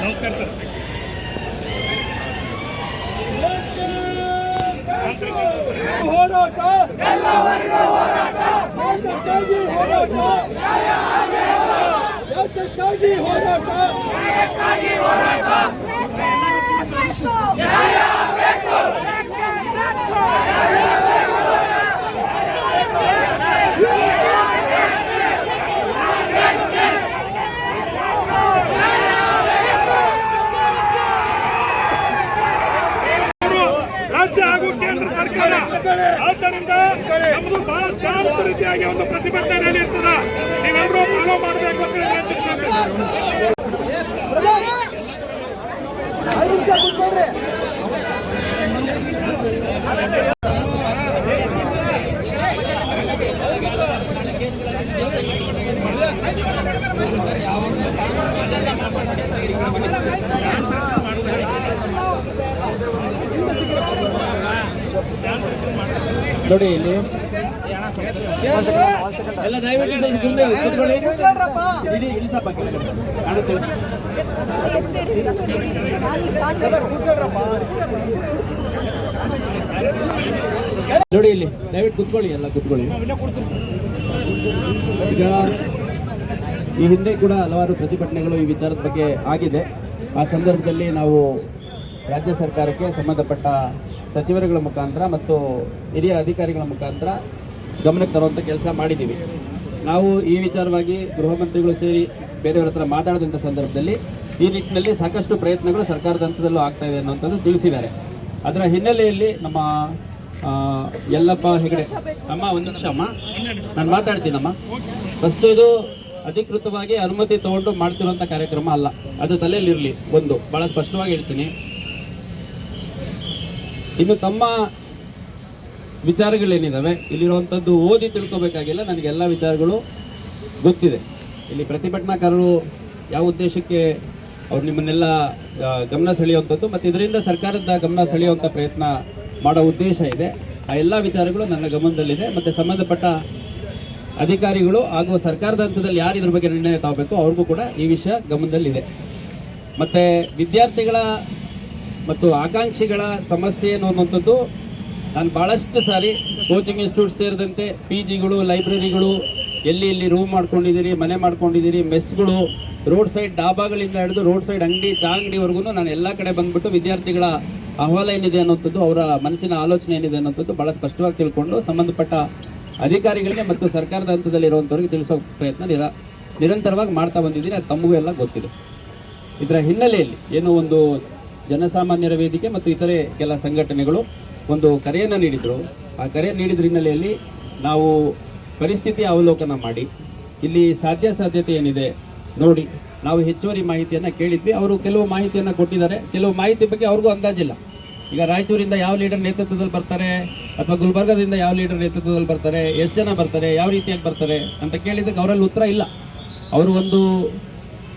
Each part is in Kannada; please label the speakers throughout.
Speaker 1: ನಮಸ್ಕಾರ ಸರ್.
Speaker 2: ಹೋರಾಟ ಎಲ್ಲವರಿಗೂ ಹೋರಾಟ, ಯಾತಕ್ಕಾಗಿ ಹೋರಾಟ, ಯಾತಕ್ಕಾಗಿ ಹೋರಾಟ, ನ್ಯಾಯಕ್ಕಾಗಿ ಹೋರಾಟ, ನ್ಯಾಯ ಬೇಕು,
Speaker 1: ರಾಜ್ಯ ಹಾಗೂ ಕೇಂದ್ರ ಸರ್ಕಾರ. ಆದ್ದರಿಂದ ನಮ್ಮದು ಬಹಳ ಶಾಂತ ರೀತಿಯಾಗಿ ಒಂದು ಪ್ರತಿಭಟನೆ ನಡೆಯುತ್ತದೆ. ನೀವೆಲ್ಲರೂ ಫಾಲೋ ಮಾಡಬೇಕು ಅಂತ
Speaker 3: ನೋಡಿ ಇಲ್ಲಿ ಎಲ್ಲ ದಯವಿಟ್ಟು ಕೂತ್ಕೊಳ್ಳಿ. ಇಲ್ಲಿ ಸ್ವಲ್ಪ ನೋಡಿ ಇಲ್ಲಿ ದಯವಿಟ್ಟು ಕೂತ್ಕೊಳ್ಳಿ, ಎಲ್ಲ ಕೂತ್ಕೊಳ್ಳಿ. ಈಗ ಈ ಹಿಂದೆ ಕೂಡ ಹಲವಾರು ಪ್ರತಿಭಟನೆಗಳು ಈ ವಿಚಾರದ ಬಗ್ಗೆ ಆಗಿದೆ. ಆ ಸಂದರ್ಭದಲ್ಲಿ ನಾವು ರಾಜ್ಯ ಸರ್ಕಾರಕ್ಕೆ ಸಂಬಂಧಪಟ್ಟ ಸಚಿವರುಗಳ ಮುಖಾಂತರ ಮತ್ತು ಹಿರಿಯ ಅಧಿಕಾರಿಗಳ ಮುಖಾಂತರ ಗಮನಕ್ಕೆ ತರುವಂಥ ಕೆಲಸ ಮಾಡಿದ್ದೀವಿ. ನಾವು ಈ ವಿಚಾರವಾಗಿ ಗೃಹ ಮಂತ್ರಿಗಳು ಸೇರಿ ಬೇರೆಯವರ ಹತ್ರ ಮಾತಾಡಿದಂಥ ಸಂದರ್ಭದಲ್ಲಿ ಈ ನಿಟ್ಟಿನಲ್ಲಿ ಸಾಕಷ್ಟು ಪ್ರಯತ್ನಗಳು ಸರ್ಕಾರದ ಹಂತದಲ್ಲೂ ಆಗ್ತಾ ಇದೆ ಅನ್ನುವಂಥದ್ದು ತಿಳಿಸಿದ್ದಾರೆ. ಅದರ ಹಿನ್ನೆಲೆಯಲ್ಲಿ ನಮ್ಮ ಯಲ್ಲಪ್ಪ ಹೆಗಡೆ ಅಮ್ಮ, ಒಂದು ನಿಮಿಷ ಅಮ್ಮ, ನಾನು ಮಾತಾಡ್ತೀನಮ್ಮ. ಫಸ್ಟ್ ಇದು ಅಧಿಕೃತವಾಗಿ ಅನುಮತಿ ತಗೊಂಡು ಮಾಡ್ತಿರುವಂಥ ಕಾರ್ಯಕ್ರಮ ಅಲ್ಲ, ಅದು ತಲೆಯಲ್ಲಿರಲಿ. ಒಂದು ಭಾಳ ಸ್ಪಷ್ಟವಾಗಿ ಹೇಳ್ತೀನಿ. ಇನ್ನು ತಮ್ಮ ವಿಚಾರಗಳೇನಿದ್ದಾವೆ ಇಲ್ಲಿರುವಂಥದ್ದು ಓದಿ ತಿಳ್ಕೊಬೇಕಾಗಿಲ್ಲ, ನನಗೆಲ್ಲ ವಿಚಾರಗಳು ಗೊತ್ತಿದೆ. ಇಲ್ಲಿ ಪ್ರತಿಭಟನಾಕಾರರು ಯಾವ ಉದ್ದೇಶಕ್ಕೆ ಅವ್ರು ನಿಮ್ಮನ್ನೆಲ್ಲ ಗಮನ ಸೆಳೆಯುವಂಥದ್ದು ಮತ್ತು ಇದರಿಂದ ಸರ್ಕಾರದ ಗಮನ ಸೆಳೆಯುವಂಥ ಪ್ರಯತ್ನ ಮಾಡೋ ಉದ್ದೇಶ ಇದೆ. ಆ ಎಲ್ಲ ವಿಚಾರಗಳು ನನ್ನ ಗಮನದಲ್ಲಿದೆ. ಮತ್ತು ಸಂಬಂಧಪಟ್ಟ ಅಧಿಕಾರಿಗಳು ಹಾಗೂ ಸರ್ಕಾರದ ಹಂತದಲ್ಲಿ ಯಾರು ಇದ್ರ ಬಗ್ಗೆ ನಿರ್ಣಯ ತಗೋಬೇಕು ಅವ್ರಿಗೂ ಕೂಡ ಈ ವಿಷಯ ಗಮನದಲ್ಲಿದೆ. ಮತ್ತು ವಿದ್ಯಾರ್ಥಿಗಳ ಮತ್ತು ಆಕಾಂಕ್ಷಿಗಳ ಸಮಸ್ಯೆ ಏನು ಅನ್ನುವಂಥದ್ದು ನಾನು ಭಾಳಷ್ಟು ಸಾರಿ ಕೋಚಿಂಗ್ ಇನ್ಸ್ಟಿಟ್ಯೂಟ್ ಸೇರಿದಂತೆ PGಗಳು, ಲೈಬ್ರರಿಗಳು, ಎಲ್ಲಿ ರೂಮ್ ಮಾಡ್ಕೊಂಡಿದ್ದೀರಿ, ಮನೆ ಮಾಡ್ಕೊಂಡಿದ್ದೀರಿ, ಮೆಸ್ಗಳು, ರೋಡ್ ಸೈಡ್ ಡಾಬಾಗಳಿಂದ ಹಿಡಿದು ರೋಡ್ ಸೈಡ್ ಅಂಗಡಿ, ಚಾ ಅಂಗಡಿವರೆಗೂ ನಾನು ಎಲ್ಲ ಕಡೆ ಬಂದುಬಿಟ್ಟು ವಿದ್ಯಾರ್ಥಿಗಳ ಅಹವಾಲ ಏನಿದೆ ಅನ್ನೋಂಥದ್ದು, ಅವರ ಮನಸ್ಸಿನ ಆಲೋಚನೆ ಏನಿದೆ ಅನ್ನೋಂಥದ್ದು ಭಾಳ ಸ್ಪಷ್ಟವಾಗಿ ತಿಳ್ಕೊಂಡು ಸಂಬಂಧಪಟ್ಟ ಅಧಿಕಾರಿಗಳಿಗೆ ಮತ್ತು ಸರ್ಕಾರದ ಹಂತದಲ್ಲಿರುವಂಥವ್ರಿಗೆ ತಿಳಿಸೋ ಪ್ರಯತ್ನ ನಿರಂತರವಾಗಿ ಮಾಡ್ತಾ ಬಂದಿದ್ದೀನಿ. ಅದು ತಮಗೂ ಎಲ್ಲ ಗೊತ್ತಿದೆ. ಇದರ ಹಿನ್ನೆಲೆಯಲ್ಲಿ ಏನು ಒಂದು ಜನಸಾಮಾನ್ಯರ ವೇದಿಕೆ ಮತ್ತು ಇತರೆ ಕೆಲ ಸಂಘಟನೆಗಳು ಒಂದು ಕರೆಯನ್ನು ನೀಡಿದರು. ಆ ಕರೆ ನೀಡಿದ ಹಿನ್ನೆಲೆಯಲ್ಲಿ ನಾವು ಪರಿಸ್ಥಿತಿಯ ಅವಲೋಕನ ಮಾಡಿ ಇಲ್ಲಿ ಸಾಧ್ಯತೆ ಏನಿದೆ ನೋಡಿ ನಾವು ಹೆಚ್ಚುವರಿ ಮಾಹಿತಿಯನ್ನು ಕೇಳಿದ್ವಿ. ಅವರು ಕೆಲವು ಮಾಹಿತಿಯನ್ನು ಕೊಟ್ಟಿದ್ದಾರೆ. ಕೆಲವು ಮಾಹಿತಿ ಬಗ್ಗೆ ಅವ್ರಿಗೂ ಅಂದಾಜಿಲ್ಲ. ಈಗ ರಾಯಚೂರಿಂದ ಯಾವ ಲೀಡರ್ ನೇತೃತ್ವದಲ್ಲಿ ಬರ್ತಾರೆ ಅಥವಾ ಗುಲ್ಬರ್ಗದಿಂದ ಯಾವ ಲೀಡರ್ ನೇತೃತ್ವದಲ್ಲಿ ಬರ್ತಾರೆ, ಎಷ್ಟು ಜನ ಬರ್ತಾರೆ, ಯಾವ ರೀತಿಯಾಗಿ ಬರ್ತಾರೆ ಅಂತ ಕೇಳಿದ್ದಕ್ಕೆ ಅವರಲ್ಲಿ ಉತ್ತರ ಇಲ್ಲ. ಅವರು ಒಂದು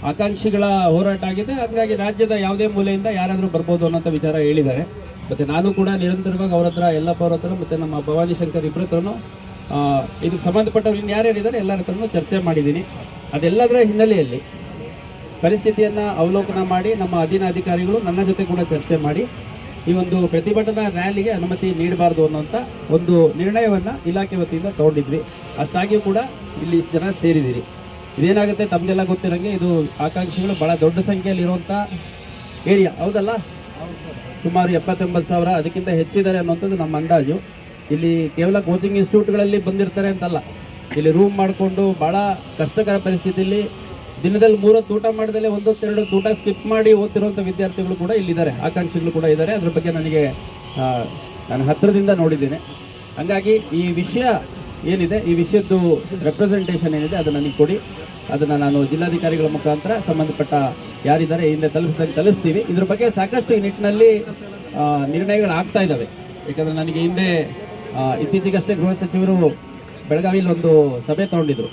Speaker 3: ಆಕಾಂಕ್ಷಿಗಳ ಹೋರಾಟ ಆಗಿದೆ, ಹಾಗಾಗಿ ರಾಜ್ಯದ ಯಾವುದೇ ಮೂಲೆಯಿಂದ ಯಾರಾದರೂ ಬರ್ಬೋದು ಅನ್ನೋಂಥ ವಿಚಾರ ಹೇಳಿದ್ದಾರೆ. ಮತ್ತು ನಾನು ಕೂಡ ನಿರಂತರವಾಗಿ ಅವ್ರ ಹತ್ರ, ಯಲ್ಲಪ್ಪ ಅವ್ರ ಹತ್ರ ಮತ್ತು ನಮ್ಮ ಭವಾನಿ ಶಂಕರ್ ಇಬ್ಬರ ಹತ್ರನೂ ಇದಕ್ಕೆ ಸಂಬಂಧಪಟ್ಟವ್ರು ಇನ್ನು ಯಾರ್ಯಾರಿದ್ದಾರೆ ಎಲ್ಲರ ಹತ್ರನೂ ಚರ್ಚೆ ಮಾಡಿದ್ದೀನಿ. ಅದೆಲ್ಲದರ ಹಿನ್ನೆಲೆಯಲ್ಲಿ ಪರಿಸ್ಥಿತಿಯನ್ನು ಅವಲೋಕನ ಮಾಡಿ ನಮ್ಮ ಅಧೀನ ಅಧಿಕಾರಿಗಳು ನನ್ನ ಜೊತೆ ಕೂಡ ಚರ್ಚೆ ಮಾಡಿ ಈ ಒಂದು ಪ್ರತಿಭಟನಾ ರ್ಯಾಲಿಗೆ ಅನುಮತಿ ನೀಡಬಾರ್ದು ಅನ್ನೋಂಥ ಒಂದು ನಿರ್ಣಯವನ್ನು ಇಲಾಖೆ ವತಿಯಿಂದ ತಗೊಂಡಿದ್ವಿ. ಅಷ್ಟಾಗಿಯೂ ಕೂಡ ಇಲ್ಲಿ ಜನ ಸೇರಿದ್ದೀರಿ. ಇದೇನಾಗುತ್ತೆ ತಮಗೆಲ್ಲ ಗೊತ್ತಿರೋಂಗೆ ಇದು ಆಕಾಂಕ್ಷಿಗಳು ಭಾಳ ದೊಡ್ಡ ಸಂಖ್ಯೆಯಲ್ಲಿ ಇರುವಂಥ ಏರಿಯಾ, ಹೌದಲ್ಲ? ಸುಮಾರು 70-80,000 ಅದಕ್ಕಿಂತ ಹೆಚ್ಚಿದ್ದಾರೆ ಅನ್ನೋಂಥದ್ದು ನಮ್ಮ ಅಂದಾಜು. ಇಲ್ಲಿ ಕೇವಲ ಕೋಚಿಂಗ್ ಇನ್ಸ್ಟಿಟ್ಯೂಟ್ಗಳಲ್ಲಿ ಬಂದಿರ್ತಾರೆ ಅಂತಲ್ಲ, ಇಲ್ಲಿ ರೂಮ್ ಮಾಡಿಕೊಂಡು ಭಾಳ ಕಷ್ಟಕರ ಪರಿಸ್ಥಿತಿಯಲ್ಲಿ ದಿನದಲ್ಲಿ 3 ಹೊತ್ತು ಊಟ ಮಾಡಿದಲ್ಲಿ 1-2 ಊಟ ಸ್ಕಿಪ್ ಮಾಡಿ ಓದ್ತಿರುವಂಥ ವಿದ್ಯಾರ್ಥಿಗಳು ಕೂಡ ಇಲ್ಲಿದ್ದಾರೆ, ಆಕಾಂಕ್ಷಿಗಳು ಕೂಡ ಇದ್ದಾರೆ. ಅದ್ರ ಬಗ್ಗೆ ನನಗೆ ನಾನು ಹತ್ತಿರದಿಂದ ನೋಡಿದ್ದೇನೆ. ಹಾಗಾಗಿ ಈ ವಿಷಯ ಏನಿದೆ, ಈ ವಿಷಯದ್ದು ರೆಪ್ರೆಸೆಂಟೇಷನ್ ಏನಿದೆ ಅದು ನನಗೆ ಕೊಡಿ. ಅದನ್ನು ನಾನು ಜಿಲ್ಲಾಧಿಕಾರಿಗಳ ಮುಖಾಂತರ ಸಂಬಂಧಪಟ್ಟ ಯಾರಿದ್ದಾರೆ ಹಿಂದೆ ತಲುಪಿಸ್ತೀವಿ. ಇದ್ರ ಬಗ್ಗೆ ಸಾಕಷ್ಟು ಈ ನಿಟ್ಟಿನಲ್ಲಿ ನಿರ್ಣಯಗಳು ಆಗ್ತಾ ಇದ್ದಾವೆ. ಯಾಕಂದರೆ ನನಗೆ ಹಿಂದೆ ಇತ್ತೀಚೆಗಷ್ಟೇ ಗೃಹ ಸಚಿವರು ಬೆಳಗಾವಿಯಲ್ಲಿ ಒಂದು ಸಭೆ ತಗೊಂಡಿದ್ರು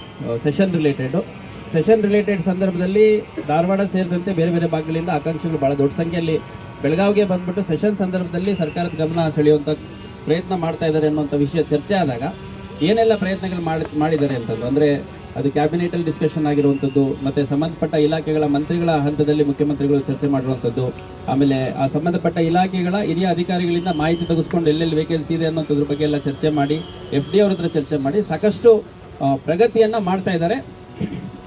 Speaker 3: ಸೆಷನ್ ರಿಲೇಟೆಡ್ ಸಂದರ್ಭದಲ್ಲಿ ಧಾರವಾಡ ಸೇರಿದಂತೆ ಬೇರೆ ಬೇರೆ ಭಾಗಗಳಿಂದ ಆಕಾಂಕ್ಷಿಗಳು ಭಾಳ ದೊಡ್ಡ ಸಂಖ್ಯೆಯಲ್ಲಿ ಬೆಳಗಾವಿಗೆ ಬಂದ್ಬಿಟ್ಟು ಸೆಷನ್ ಸಂದರ್ಭದಲ್ಲಿ ಸರ್ಕಾರದ ಗಮನ ಸೆಳೆಯುವಂಥ ಪ್ರಯತ್ನ ಮಾಡ್ತಾ ಇದ್ದಾರೆ ಅನ್ನುವಂಥ ವಿಷಯ ಚರ್ಚೆ ಆದಾಗ ಏನೆಲ್ಲ ಪ್ರಯತ್ನಗಳು ಮಾಡಿದ್ದಾರೆ ಅಂತಂದು ಅಂದರೆ ಅದು ಕ್ಯಾಬಿನೆಟಲ್ಲಿ ಡಿಸ್ಕಷನ್ ಆಗಿರುವಂಥದ್ದು, ಮತ್ತು ಸಂಬಂಧಪಟ್ಟ ಇಲಾಖೆಗಳ ಮಂತ್ರಿಗಳ ಹಂತದಲ್ಲಿ ಮುಖ್ಯಮಂತ್ರಿಗಳು ಚರ್ಚೆ ಮಾಡಿರುವಂಥದ್ದು, ಆಮೇಲೆ ಆ ಸಂಬಂಧಪಟ್ಟ ಇಲಾಖೆಗಳ ಹಿರಿಯ ಅಧಿಕಾರಿಗಳಿಂದ ಮಾಹಿತಿ ತೆಗೆದುಕೊಂಡು ಎಲ್ಲೆಲ್ಲಿ ವೇಕೆನ್ಸಿ ಇದೆ ಅನ್ನೋದ್ರ ಬಗ್ಗೆ ಎಲ್ಲ ಚರ್ಚೆ ಮಾಡಿ FD ಅವ್ರ ಹತ್ರ ಚರ್ಚೆ ಮಾಡಿ ಸಾಕಷ್ಟು ಪ್ರಗತಿಯನ್ನು ಮಾಡ್ತಾ ಇದ್ದಾರೆ.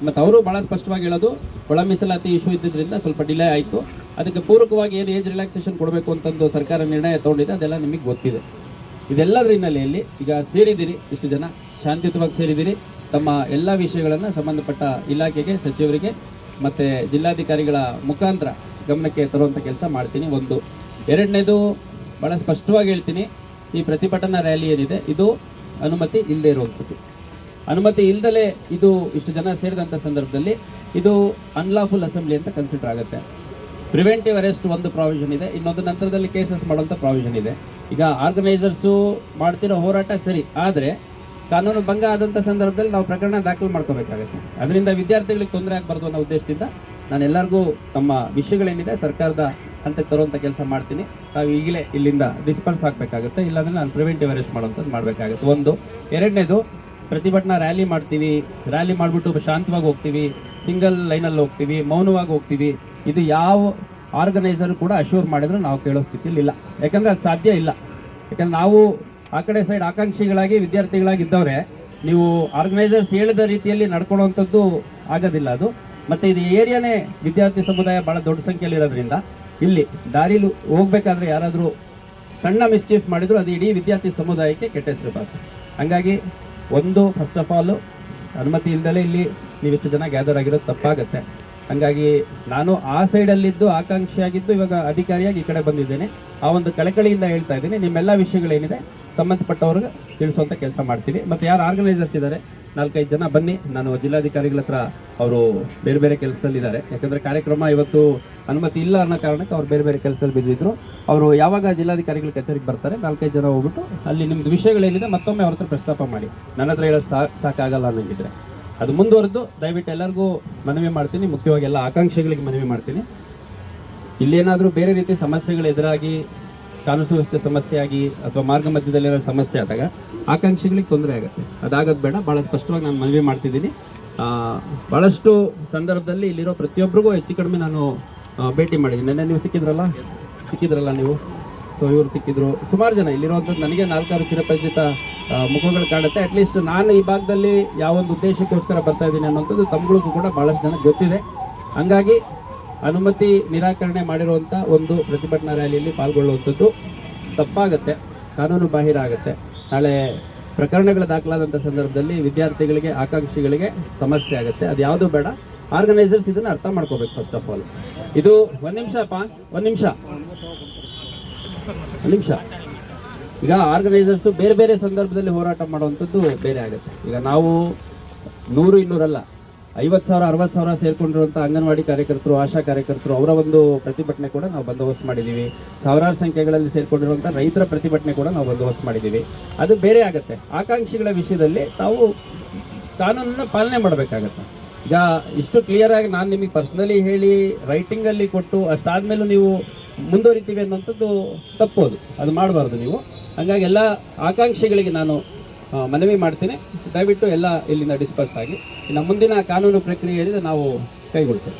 Speaker 3: ಮತ್ತು ಅವರು ಭಾಳ ಸ್ಪಷ್ಟವಾಗಿ ಹೇಳೋದು, ಒಳ ಮೀಸಲಾತಿ ಇಶ್ಯೂ ಇದ್ದಿದ್ದರಿಂದ ಸ್ವಲ್ಪ ಡಿಲೇ ಆಯಿತು, ಅದಕ್ಕೆ ಪೂರಕವಾಗಿ ಏನು ಏಜ್ ರಿಲ್ಯಾಕ್ಸೇಷನ್ ಕೊಡಬೇಕು ಅಂತಂದು ಸರ್ಕಾರ ನಿರ್ಣಯ ತೊಗೊಂಡಿದೆ, ಅದೆಲ್ಲ ನಿಮಗೆ ಗೊತ್ತಿದೆ. ಇದೆಲ್ಲದರ ಹಿನ್ನೆಲೆಯಲ್ಲಿ ಈಗ ಸೇರಿದ್ದೀರಿ, ಇಷ್ಟು ಜನ ಶಾಂತಿಯುತವಾಗಿ ಸೇರಿದ್ದೀರಿ. ತಮ್ಮ ಎಲ್ಲ ವಿಷಯಗಳನ್ನು ಸಂಬಂಧಪಟ್ಟ ಇಲಾಖೆಗೆ, ಸಚಿವರಿಗೆ ಮತ್ತು ಜಿಲ್ಲಾಧಿಕಾರಿಗಳ ಮುಖಾಂತರ ಗಮನಕ್ಕೆ ತರುವಂಥ ಕೆಲಸ ಮಾಡ್ತೀನಿ. ಒಂದು. ಎರಡನೇದು, ಭಾಳ ಸ್ಪಷ್ಟವಾಗಿ ಹೇಳ್ತೀನಿ, ಈ ಪ್ರತಿಭಟನಾ ರ್ಯಾಲಿ ಏನಿದೆ ಇದು ಅನುಮತಿ ಇಲ್ಲದೆ ಇರುವಂಥದ್ದು. ಅನುಮತಿ ಇಲ್ಲದಲೇ ಇದು ಇಷ್ಟು ಜನ ಸೇರಿದಂಥ ಸಂದರ್ಭದಲ್ಲಿ ಇದು ಅನ್ಲಾಫುಲ್ ಅಸೆಂಬ್ಲಿ ಅಂತ ಕನ್ಸಿಡರ್ ಆಗುತ್ತೆ. ಪ್ರಿವೆಂಟಿವ್ ಅರೆಸ್ಟ್ ಒಂದು ಪ್ರಾವಿಷನ್ ಇದೆ, ಇನ್ನೊಂದು ನಂತರದಲ್ಲಿ ಕೇಸಸ್ ಮಾಡುವಂಥ ಪ್ರಾವಿಷನ್ ಇದೆ. ಈಗ ಆರ್ಗನೈಸರ್ಸು ಮಾಡ್ತಿರೋ ಹೋರಾಟ ಸರಿ, ಆದರೆ ಕಾನೂನು ಭಂಗ ಆದಂಥ ಸಂದರ್ಭದಲ್ಲಿ ನಾವು ಪ್ರಕರಣ ದಾಖಲು ಮಾಡ್ಕೋಬೇಕಾಗುತ್ತೆ. ಅದರಿಂದ ವಿದ್ಯಾರ್ಥಿಗಳಿಗೆ ತೊಂದರೆ ಆಗಬಾರ್ದು ಅನ್ನೋ ಉದ್ದೇಶದಿಂದ ನಾನು ಎಲ್ಲರಿಗೂ ತಮ್ಮ ವಿಷಯಗಳೇನಿದೆ ಸರ್ಕಾರದ ಹಂತಕ್ಕೆ ತರುವಂಥ ಕೆಲಸ ಮಾಡ್ತೀನಿ. ತಾವು ಈಗಲೇ ಇಲ್ಲಿಂದ ಡಿಸ್ಪರ್ಸ್ ಆಗಬೇಕಾಗುತ್ತೆ, ಇಲ್ಲಾಂದರೆ ನಾನು ಪ್ರಿವೆಂಟಿವ್ ಅರೆಸ್ಟ್ ಮಾಡುವಂಥದ್ದು ಮಾಡಬೇಕಾಗುತ್ತೆ. ಒಂದು. ಎರಡನೇದು, ಪ್ರತಿಭಟನಾ ರ್ಯಾಲಿ ಮಾಡ್ತೀವಿ, ರ್ಯಾಲಿ ಮಾಡಿಬಿಟ್ಟು ಶಾಂತವಾಗಿ ಹೋಗ್ತೀವಿ, ಸಿಂಗಲ್ ಲೈನಲ್ಲಿ ಹೋಗ್ತೀವಿ, ಮೌನವಾಗಿ ಹೋಗ್ತೀವಿ, ಇದು ಯಾವ ಆರ್ಗನೈಸರ್ ಕೂಡ ಅಶ್ಯೂರ್ ಮಾಡಿದ್ರು ನಾವು ಕೇಳೋ ಸ್ಥಿತಿಯಲ್ಲಿ ಇಲ್ಲ. ಯಾಕಂದರೆ ಅದು ಸಾಧ್ಯ ಇಲ್ಲ. ಯಾಕಂದ್ರೆ ನಾವು ಆ ಕಡೆ ಸೈಡ್ ಆಕಾಂಕ್ಷಿಗಳಾಗಿ ವಿದ್ಯಾರ್ಥಿಗಳಾಗಿ ಇದ್ದವ್ರೆ, ನೀವು ಆರ್ಗನೈಸರ್ಸ್ ಹೇಳಿದ ರೀತಿಯಲ್ಲಿ ನಡ್ಕೊಳ್ಳುವಂಥದ್ದು ಆಗೋದಿಲ್ಲ ಅದು. ಮತ್ತು ಇದು ಏರಿಯಾನೇ ವಿದ್ಯಾರ್ಥಿ ಸಮುದಾಯ ಭಾಳ ದೊಡ್ಡ ಸಂಖ್ಯೆಯಲ್ಲಿ ಇರೋದ್ರಿಂದ ಇಲ್ಲಿ ದಾರಿಲಿ ಹೋಗ್ಬೇಕಾದ್ರೆ ಯಾರಾದರೂ ಸಣ್ಣ ಮಿಸ್ಚೀಫ್ ಮಾಡಿದ್ರು ಅದು ಇಡೀ ವಿದ್ಯಾರ್ಥಿ ಸಮುದಾಯಕ್ಕೆ ಕೆಟ್ಟ ಹೆಸರು ಬರುತ್ತೆ. ಹಾಗಾಗಿ ಒಂದು, ಫಸ್ಟ್ ಆಫ್ ಆಲು ಅನುಮತಿ ಇಲ್ಲದಲೇ ಇಲ್ಲಿ ನೀವಿಷ್ಟು ಜನ ಗ್ಯಾದರ್ ಆಗಿರೋದು ತಪ್ಪಾಗುತ್ತೆ. ಹಾಗಾಗಿ ನಾನು ಆ ಸೈಡಲ್ಲಿದ್ದು ಆಕಾಂಕ್ಷಿಯಾಗಿದ್ದು ಇವಾಗ ಅಧಿಕಾರಿಯಾಗಿ ಈ ಕಡೆ ಬಂದಿದ್ದೇನೆ. ಆ ಒಂದು ಕಳಕಳಿಯಿಂದ ಹೇಳ್ತಾ ಇದ್ದೀನಿ, ನಿಮ್ಮೆಲ್ಲ ವಿಷಯಗಳೇನಿದೆ ಸಂಬಂಧಪಟ್ಟವ್ರಿಗೆ ತಿಳಿಸುವಂಥ ಕೆಲಸ ಮಾಡ್ತೀವಿ. ಮತ್ತು ಯಾರು ಆರ್ಗನೈಸರ್ಸ್ ಇದ್ದಾರೆ 4-5 ಜನ ಬನ್ನಿ, ನಾನು ಜಿಲ್ಲಾಧಿಕಾರಿಗಳ ಹತ್ರ ಅವರು ಬೇರೆ ಬೇರೆ ಕೆಲಸದಲ್ಲಿದ್ದಾರೆ. ಯಾಕಂದರೆ ಕಾರ್ಯಕ್ರಮ ಇವತ್ತು ಅನುಮತಿ ಇಲ್ಲ ಅನ್ನೋ ಕಾರಣಕ್ಕೆ ಅವ್ರು ಬೇರೆ ಬೇರೆ ಕೆಲಸದಲ್ಲಿ ಬಿದ್ದಿದ್ರು. ಅವರು ಯಾವಾಗ ಜಿಲ್ಲಾಧಿಕಾರಿಗಳ ಕಚೇರಿಗೆ ಬರ್ತಾರೆ 4-5 ಜನ ಹೋಗ್ಬಿಟ್ಟು ಅಲ್ಲಿ ನಿಮ್ಮದು ವಿಷಯಗಳೇನಿದೆ ಮತ್ತೊಮ್ಮೆ ಅವ್ರ ಹತ್ರ ಪ್ರಸ್ತಾಪ ಮಾಡಿ. ನನ್ನ ಹತ್ರ ಹೇಳೋದು ಸಾಕಾಗಲ್ಲ ಅನ್ನೋಂಗಿದ್ರೆ ಅದು ಮುಂದುವರೆದು ದಯವಿಟ್ಟು ಎಲ್ಲರಿಗೂ ಮನವಿ ಮಾಡ್ತೀನಿ, ಮುಖ್ಯವಾಗಿ ಎಲ್ಲ ಆಕಾಂಕ್ಷಿಗಳಿಗೆ ಮನವಿ ಮಾಡ್ತೀನಿ. ಇಲ್ಲೇನಾದರೂ ಬೇರೆ ರೀತಿ ಸಮಸ್ಯೆಗಳು ಎದುರಾಗಿ, ಕಾನೂನು ಸುವ್ಯವಸ್ಥೆ ಸಮಸ್ಯೆ ಆಗಿ ಅಥವಾ ಮಾರ್ಗ ಮಧ್ಯದಲ್ಲಿರೋ ಸಮಸ್ಯೆ ಆದಾಗ ಆಕಾಂಕ್ಷಿಗಳಿಗೆ ತೊಂದರೆ ಆಗುತ್ತೆ. ಅದಾಗೋದು ಬೇಡ. ಭಾಳ ಸ್ಪಷ್ಟವಾಗಿ ನಾನು ಮನವಿ ಮಾಡ್ತಿದ್ದೀನಿ. ಭಾಳಷ್ಟು ಸಂದರ್ಭದಲ್ಲಿ ಇಲ್ಲಿರೋ ಪ್ರತಿಯೊಬ್ಬರಿಗೂ ಹೆಚ್ಚು ಕಡಿಮೆ ನಾನು ಭೇಟಿ ಮಾಡಿದ್ದೀನಿ. ನೆನ್ನೆ ನೀವು ಸಿಕ್ಕಿದ್ರಲ್ಲ ನೀವು, ಸೊ ಇವರು ಸಿಕ್ಕಿದ್ರು, ಸುಮಾರು ಜನ ಇಲ್ಲಿರುವಂಥದ್ದು ನನಗೆ 4-6 ಚಿರಪರಿಚಿತ ಮುಖಗಳು ಕಾಣುತ್ತೆ. ಅಟ್ಲೀಸ್ಟ್ ನಾನು ಈ ಭಾಗದಲ್ಲಿ ಯಾವೊಂದು ಉದ್ದೇಶಕ್ಕೋಸ್ಕರ ಬರ್ತಾ ಇದ್ದೀನಿ ಅನ್ನೋಂಥದ್ದು ತಮ್ಗಳಿಗೂ ಕೂಡ ಭಾಳಷ್ಟು ಜನ ಗೊತ್ತಿದೆ. ಹಂಗಾಗಿ ಅನುಮತಿ ನಿರಾಕರಣೆ ಮಾಡಿರುವಂಥ ಒಂದು ಪ್ರತಿಭಟನಾ ರ್ಯಾಲಿಯಲ್ಲಿ ಪಾಲ್ಗೊಳ್ಳುವಂಥದ್ದು ತಪ್ಪಾಗುತ್ತೆ, ಕಾನೂನು ಬಾಹಿರ ಆಗುತ್ತೆ. ನಾಳೆ ಪ್ರಕರಣಗಳು ದಾಖಲಾದಂಥ ಸಂದರ್ಭದಲ್ಲಿ ವಿದ್ಯಾರ್ಥಿಗಳಿಗೆ, ಆಕಾಂಕ್ಷಿಗಳಿಗೆ ಸಮಸ್ಯೆ ಆಗುತ್ತೆ. ಅದು ಯಾವುದೂ ಬೇಡ. ಆರ್ಗನೈಸರ್ಸ್ ಇದನ್ನು ಅರ್ಥ ಮಾಡ್ಕೋಬೇಕು. ಫಸ್ಟ್ ಆಫ್ ಆಲ್ ಇದು ಒಂದು ನಿಮಿಷ. ಈಗ ಆರ್ಗನೈಸರ್ಸು ಬೇರೆ ಬೇರೆ ಸಂದರ್ಭದಲ್ಲಿ ಹೋರಾಟ ಮಾಡುವಂಥದ್ದು ಬೇರೆ ಆಗುತ್ತೆ. ಈಗ ನಾವು 100-200 ಅಲ್ಲ, 50,000 60,000 ಸೇರ್ಕೊಂಡಿರುವಂಥ ಅಂಗನವಾಡಿ ಕಾರ್ಯಕರ್ತರು, ಆಶಾ ಕಾರ್ಯಕರ್ತರು, ಅವರ ಒಂದು ಪ್ರತಿಭಟನೆ ಕೂಡ ನಾವು ಬಂದೋಬಸ್ತ್ ಮಾಡಿದ್ದೀವಿ. ಸಾವಿರಾರು ಸಂಖ್ಯೆಗಳಲ್ಲಿ ಸೇರ್ಕೊಂಡಿರುವಂಥ ರೈತರ ಪ್ರತಿಭಟನೆ ಕೂಡ ನಾವು ಬಂದೋಬಸ್ತ್ ಮಾಡಿದ್ದೀವಿ. ಅದು ಬೇರೆ ಆಗುತ್ತೆ. ಆಕಾಂಕ್ಷಿಗಳ ವಿಷಯದಲ್ಲಿ ತಾವು ಕಾನೂನನ್ನು ಪಾಲನೆ ಮಾಡಬೇಕಾಗತ್ತೆ. ಈಗ ಇಷ್ಟು ಕ್ಲಿಯರಾಗಿ ನಾನು ನಿಮಗೆ ಪರ್ಸ್ನಲಿ ಹೇಳಿ ರೈಟಿಂಗಲ್ಲಿ ಕೊಟ್ಟು ಅಷ್ಟಾದ್ಮೇಲೂ ನೀವು ಮುಂದುವರಿತೀವಿ ಅನ್ನೋಂಥದ್ದು ತಪ್ಪೋದು, ಅದು ಮಾಡಬಾರ್ದು ನೀವು. ಹಾಗಾಗಿ ಎಲ್ಲ ಆಕಾಂಕ್ಷಿಗಳಿಗೆ ನಾನು ಮನವಿ ಮಾಡ್ತೀನಿ, ದಯವಿಟ್ಟು ಎಲ್ಲ ಇಲ್ಲಿಂದ ಡಿಸ್ಪರ್ಸ್ ಆಗಿ ಇನ್ನು ಮುಂದಿನ ಕಾನೂನು ಪ್ರಕ್ರಿಯೆ ಏನಿದೆ ನಾವು ಕೈಗೊಳ್ತೇವೆ.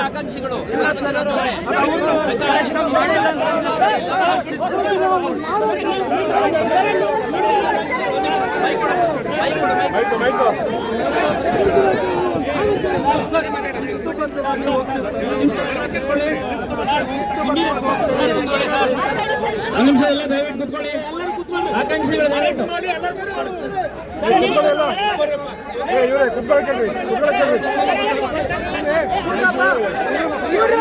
Speaker 3: ಆಕಾಂಕ್ಷಿಗಳು ಒಂದು ನಿಮಿಷ ಎಲ್ಲ ದಯವಿಟ್ಟು ಕೂತ್ಕೊಳ್ಳಿ. ಆಕಾಂಕ್ಷಿಗಳು
Speaker 2: ಇವರೇ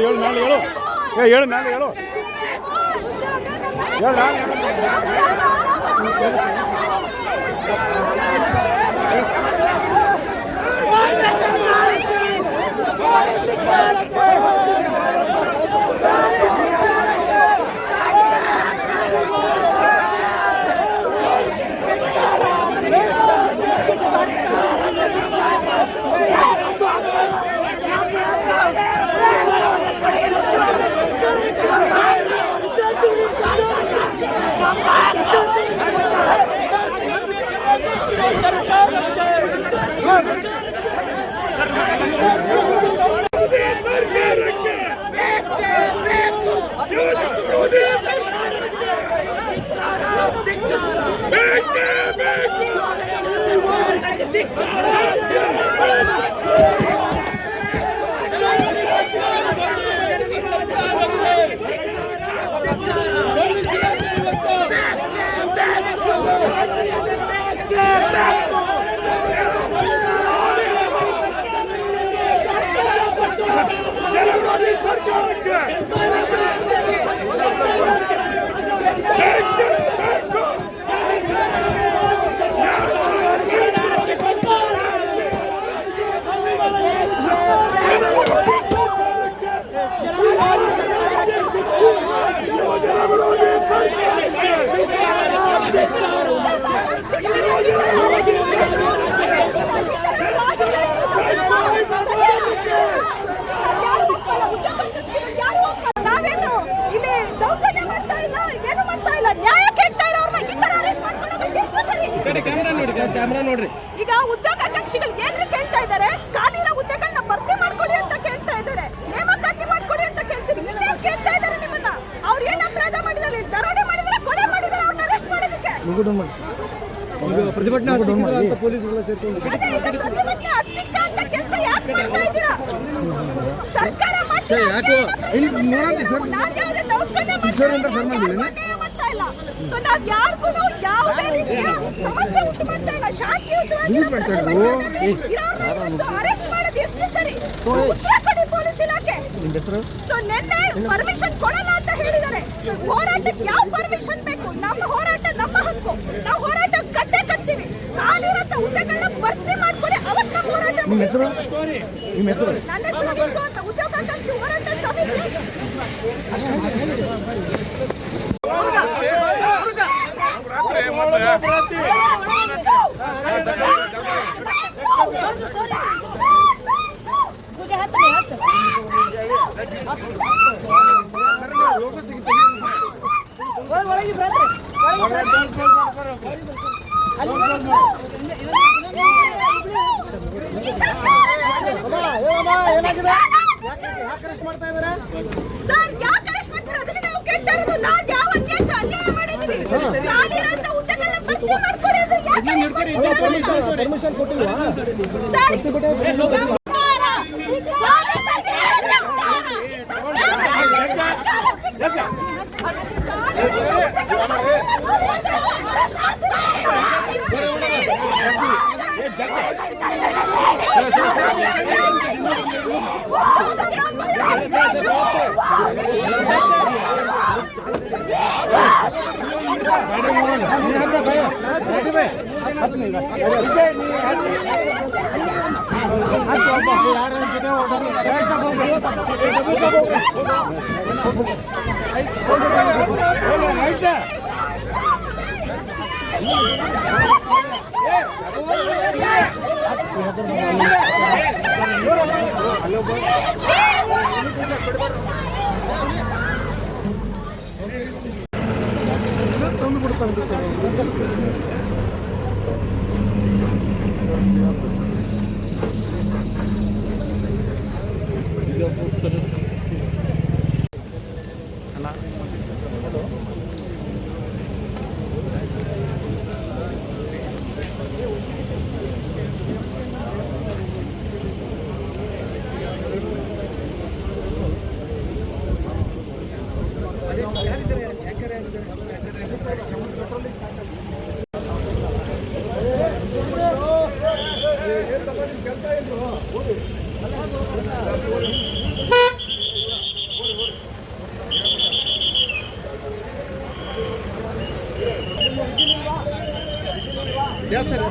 Speaker 1: ಹೇಳು ಮೇಲೆ ಹೇಳು ಹೇಳು ಮೇಲೆ ಹೇಳು
Speaker 2: ಕ್ಯಾಮ್ರಾ ನೋಡ್ರಿ.
Speaker 4: ಈಗ ಉದ್ಯೋಗಾಕಾಂಕ್ಷಿಗಳು ಏನ್ರಿ ಕೇಳ್ತಾ ಇದ್ದಾರೆ? ಖಾಲಿರೋ ಹುದ್ದೆಗಳನ್ನ ಭರ್ತಿ ಮಾಡ್ಕೊಡಿ ಅಂತ ಕೇಳ್ತಾ ಇದ್ದಾರೆ, ನೇಮಕಾತಿ ಮಾಡ್ಕೊಡಿ ಅಂತ ಕೇಳ್ತೀರಿ. ಇನ್ನೇನ್ ಕೇಳ್ತಾ ಇದ್ದಾರೆ ನಿಮ್ಮನ್ನ? ಅವ್ರು ಏನ್ ಅಪರಾಧ ಮಾಡಿದಾರೆ? ದರೋಡೆ ಮಾಡಿದಾರೆ, ಕೊಲೆ ಮಾಡಿದಾರೆ, ಅವ್ರನ್ನ ಅರೆಸ್ಟ್ ಮಾಡೋದಕ್ಕೆ
Speaker 2: ಪ್ರತಿಭಟನೆ ಅಂತ ಪೊಲೀಸರೆಲ್ಲ ಸೇರ್ಕೊಂಡು
Speaker 4: ಅದೇ ಈಗ ಪ್ರತಿಭಟನೆ ಅತ್ಯಂತ ಅಂತ ಕೆಲಸ ಯಾಕೆ ಮಾಡ್ತಾ ಇದ್ದೀರಾ? ಸರ್ಕಾರ
Speaker 2: ಯಾಕೋ ಇಲ್ಲಿ ನೋಡಂತೆ ಸರ್
Speaker 4: ನಾವ್ಯಾವುದೇ ದೌರ್ಜನ್ಯ ಮಾಡ್ತಾ ಇಲ್ಲ. ಸೊ ನಾವ್ ಯಾರಿಗೂ ಯಾವುದೇ ರೀತಿಯ ಸಮಸ್ಯೆ ಉಂಟು ಮಾಡ್ತಾ ಇಲ್ಲ. ಶಾಂತಿಯುತವಾಗಿ ಅರೆಸ್ಟ್ ಮಾಡೋದು ಎಷ್ಟು ಸರಿ? ಉತ್ತರ ಕೊಡಿ ಪೊಲೀಸ್ ಇಲಾಖೆ. ಸೊ ನಿನ್ನೆ ಪರ್ಮಿಷನ್ ಕೊಡಲ್ಲ ಅಂತ ಹೇಳಿದ್ದಾರೆ. ಹೋರಾಟಕ್ಕೆ ಯಾವ ಪರ್ಮಿಷನ್ ಬೇಕು? ನಮ್ಮ ಹೋರಾಟ ನಮ್ಮ ಹಕ್ಕು. ನಾವು ಹೋರಾಟ ಕಟ್ಟೆ ಕಟ್ತೀವಿ. ಖಾಲಿರಂತ ಹುದ್ದೆಗಳನ್ನ ಭರ್ತಿ ಮಾಡ್ಕೊಡಿ, ಅವತ್ತು ನಮ್ಮ ಹೋರಾಟ.
Speaker 2: ನಿಮ್ಮ ಹೆಸರು?
Speaker 4: ನನ್ನ ಹೆಸರು ಬಿಟ್ಟು ಅಂತ ಉದ್ಯೋಗಾಕಾಂಕ್ಷಿ ಹೋರಾಟ ಸಮಿತಿ. ಸರ್ ಯಾಕೆ ಅರೆಸ್ಟ್ ಮಾಡ್ತಾರೆ? ಅದನ್ನ ನಾವು ಕೇಳ್ತಾ ಇರೋದು. ನಾವು ಯಾವ ಅನ್ಯಾಯ ಮಾಡಿದೀವಿ? ಖಾಲಿರಂತ ಹುದ್ದೆಗಳನ್ನ ಭರ್ತಿ ಮಾಡ್ಕೊಡಿ ಅಂದ್ರೆ ಯಾಕೆ
Speaker 2: ಪರ್ಮಿಷನ್ ಕೊಟ್ಟಿಲ್ವಾ? ಸರ್